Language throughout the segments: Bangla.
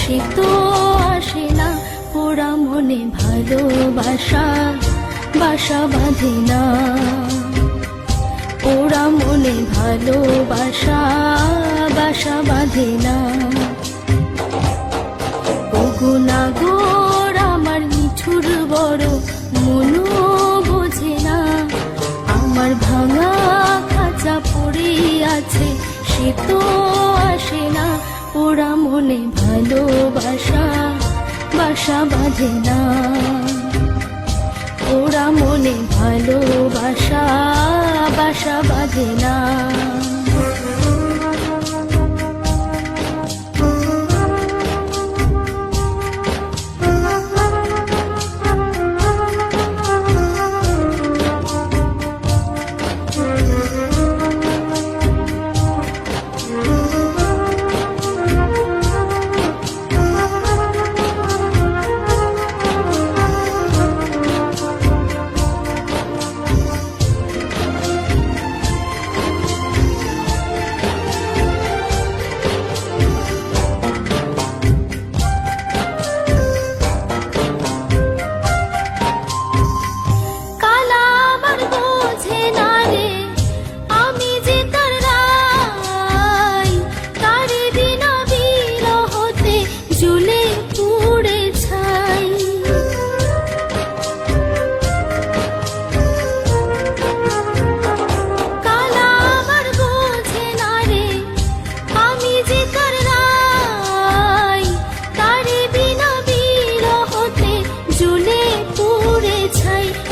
সে তো আসে না, পোড়া মনে ভালোবাসা বাসা বাঁধে না। পোড়া মনে ভালোবাসা বাসা বাঁধে না। ওগো নাগর আমার নিঠুর বড়, মনও বোঝে না। আমার ভাঙা খাঁচা পড়ে আছে, সে তো আসে না, পোড়া মনে ভালোবাসা বাসা বাঁধে না। পোড়া মনে ভালোবাসা বাসা বাঁধে না।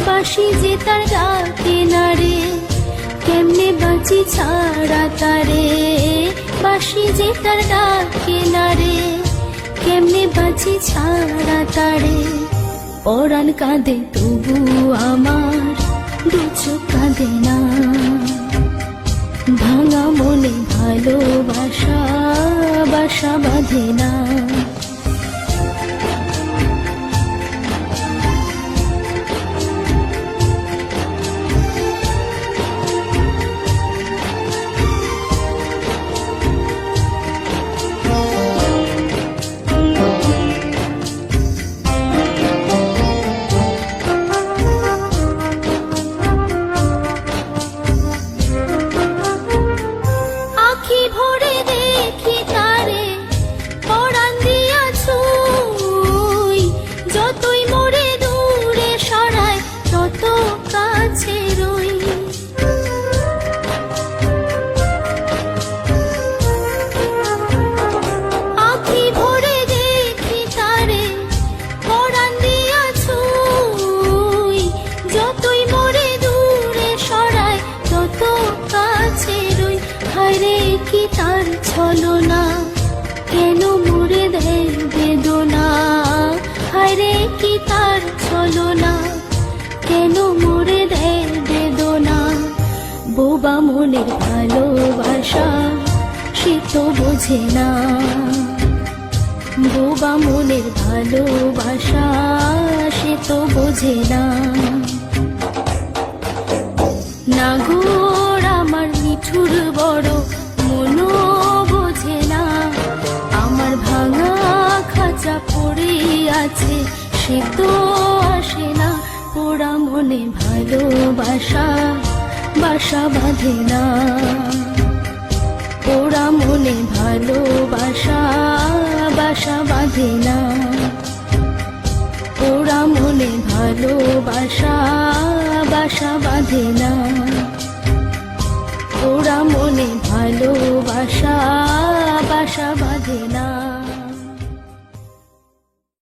বাঁশি যে তার ডাকে না রে, কেমনে বাঁচি ছাড়া তারে। বাঁশি যে তার ডাকে না রে, কেমনে বাঁচি ছাড়া তারে। পরাণ কাঁদে তবু আমার দু চোখ কাঁদে না। ভাঙা মনে ভালোবাসা বাসা বাঁধে না। কি তার ছলনা, কেন মুড়ে দেয় বেদনা। হায়রে কি তার ছলনা, কেন মুড়ে দেয় বেদনা। বোবা মনের ভালোবাসা সে তো বোঝে না। বোবা মনের ভালোবাসা সে তো বোঝে না। নাগর আমার নিঠুর বড়, মনও বোঝে না। আমার ভাঙা খাঁচা পড়ে আছে, সে তো আসে না, পোড়া মনে ভালোবাসা বাসা বাঁধে না। পোড়া মনে ভালোবাসা বাসা বাঁধে না। পোড়া মনে ভালোবাসা বাসা বাঁধে না। পোড়া মনে ভালোবাসা বাসা বাঁধে না।